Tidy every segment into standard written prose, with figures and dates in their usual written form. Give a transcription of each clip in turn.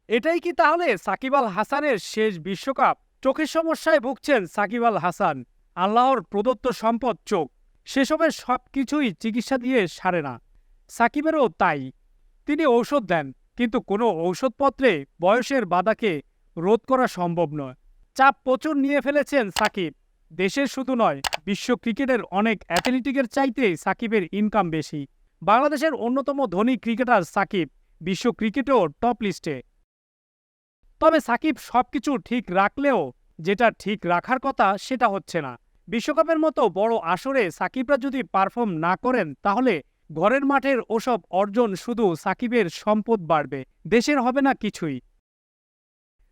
এটাই কি তাহলে সাকিব আল হাসানের শেষ বিশ্বকাপ? চোখের সমস্যায় ভুগছেন সাকিব আল হাসান। আল্লাহর প্রদত্ত সম্পদ চোখ, সেসবের সবকিছুই চিকিৎসা দিয়ে সারে না। সাকিবেরও তাই। তিনি ঔষধ দেন, কিন্তু কোনো ঔষধপত্রে বয়সের বাধাকে রোধ করা সম্ভব নয়। চাপ প্রচুর নিয়ে ফেলেছেন সাকিব। দেশের শুধু নয়, বিশ্ব ক্রিকেটের অনেক অ্যাথলেটিকের চাইতে সাকিবের ইনকাম বেশি। বাংলাদেশের অন্যতম ধনী ক্রিকেটার সাকিব, বিশ্ব ক্রিকেটেও টপ লিস্টে। তবে সাকিব সবকিছু ঠিক রাখলেও যেটা ঠিক রাখার কথা সেটা হচ্ছে না। বিশ্বকাপের মতো বড় আসরে সাকিবরা যদি পারফর্ম না করেন, তাহলে ঘরের মাঠের ওসব অর্জন শুধু সাকিবের সম্পদ বাড়বে, দেশের হবে না কিছুই।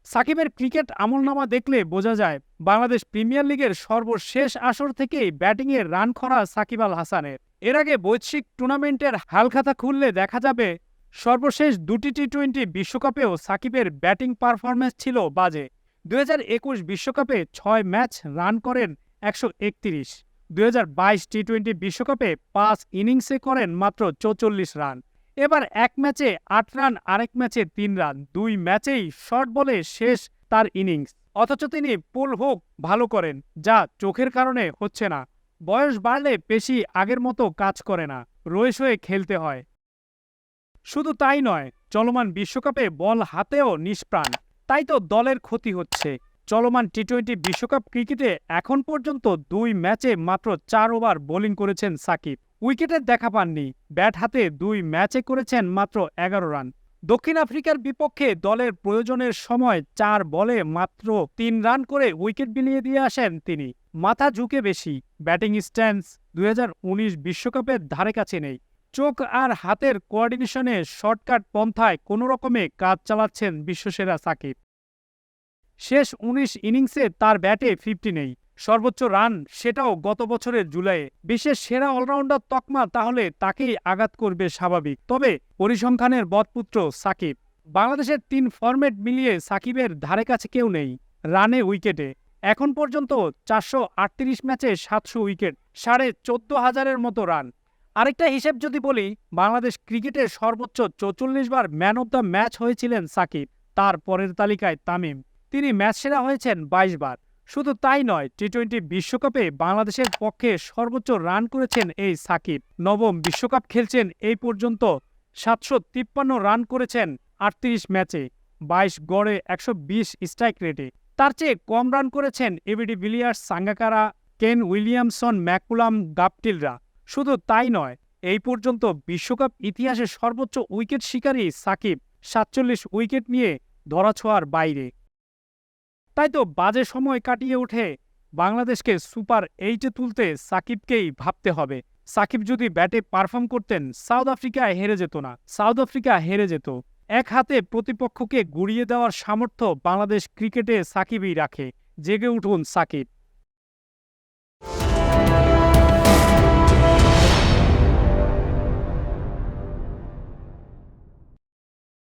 সাকিবের ক্রিকেট আমলনামা দেখলে বোঝা যায়, বাংলাদেশ প্রিমিয়ার লিগের সর্বশেষ আসর থেকেই ব্যাটিংয়ে রান খরা সাকিব আল হাসানের। এর আগে বৈশ্বিক টুর্নামেন্টের হালখাতা খুললে দেখা যাবে, সর্বশেষ দুটি টি-20 বিশ্বকাপেও সাকিবের ব্যাটিং পারফরম্যান্স ছিল বাজে। 2021 বিশ্বকাপে 6 ম্যাচ রান করেন 131। 2022 টি-20 বিশ্বকাপে 5 ইনিংসে করেন মাত্র 44 রান। এবার এক ম্যাচে 8 রান, আরেক ম্যাচে 3 রান। 2 ম্যাচেই শর্ট বলে শেষ তার ইনিংস। অথচ তিনি পুল হুক ভালো করেন, যা চোখের কারণে হচ্ছে না। বয়স বাড়লে পেশি আগের মতো কাজ করে না, রয়েস হয়ে খেলতে হয়। শুধু তাই নয়, চলমান বিশ্বকাপে বল হাতেও নিষ্প্রাণ। তাই তো দলের ক্ষতি হচ্ছে। চলমান টি-20 বিশ্বকাপ ক্রিকেটে এখন পর্যন্ত 2 ম্যাচে মাত্র 4 ওভার বোলিং করেছেন সাকিব। উইকেটের দেখা পাননি। ব্যাট হাতে 2 ম্যাচে করেছেন মাত্র 11 রান। দক্ষিণ আফ্রিকার বিপক্ষে দলের প্রয়োজনের সময় 4 বলে মাত্র 3 রান করে উইকেট বিলিয়ে দিয়ে আসেন তিনি। মাথা ঝুঁকে বেশি। ব্যাটিং স্ট্যান্স 2019 বিশ্বকাপের ধারে কাছে নেই। চোখ আর হাতের কোঅর্ডিনেশনে শর্টকাট পন্থায় কোনো রকমে কাজ চালাচ্ছেন বিশ্বসেরা সাকিব। শেষ 19 ইনিংসে তার ব্যাটে 50 নেই। সর্বোচ্চ রান সেটাও গত বছরের জুলাইয়ে। বিশ্বের সেরা অলরাউন্ডার তকমা তাহলে তাকেই আঘাত করবে স্বাভাবিক। তবে পরিসংখ্যানের বদপুত্র সাকিব। বাংলাদেশের 3 ফরম্যাট মিলিয়ে সাকিবের ধারে কাছে কেউ নেই। রানে, উইকেটে এখন পর্যন্ত 438 ম্যাচে 700 উইকেট, 14,500-এর মতো রান। আরেকটা হিসেব যদি বলি, বাংলাদেশ ক্রিকেটের সর্বোচ্চ 44 বার ম্যান অব দ্য ম্যাচ হয়েছিলেন সাকিব। তার পরের তালিকায় তামিম, তিনি ম্যাচ সেরা হয়েছেন 22 বার। শুধু তাই নয়, টি-20 বিশ্বকাপে বাংলাদেশের পক্ষে সর্বোচ্চ রান করেছেন এই সাকিব। নবম বিশ্বকাপ খেলছেন এই পর্যন্ত। 753 রান করেছেন 38 ম্যাচে, 22 গড়ে 120 স্ট্রাইক রেটে। তার চেয়ে কম রান করেছেন ABD Villiers, Sangakkara, Kane Williamson, ম্যাকুলাম, গাপটিলরা। শুধু তাই নয়, এই পর্যন্ত বিশ্বকাপ ইতিহাসে সর্বোচ্চ উইকেট শিকারী সাকিব, 47 উইকেট নিয়ে ধরাছোঁয়ার বাইরে। তাই তো বাজে সময় কাটিয়ে উঠে বাংলাদেশকে সুপার 8-এ তুলতে সাকিবকেই ভাবতে হবে। সাকিব যদি ব্যাটে পারফর্ম করতেন, সাউথ আফ্রিকায় হেরে যেত না। সাউথ আফ্রিকা হেরে যেত। এক হাতে প্রতিপক্ষকে গুড়িয়ে দেওয়ার সামর্থ্য বাংলাদেশ ক্রিকেটে সাকিবই রাখে। জেগে উঠুন সাকিব।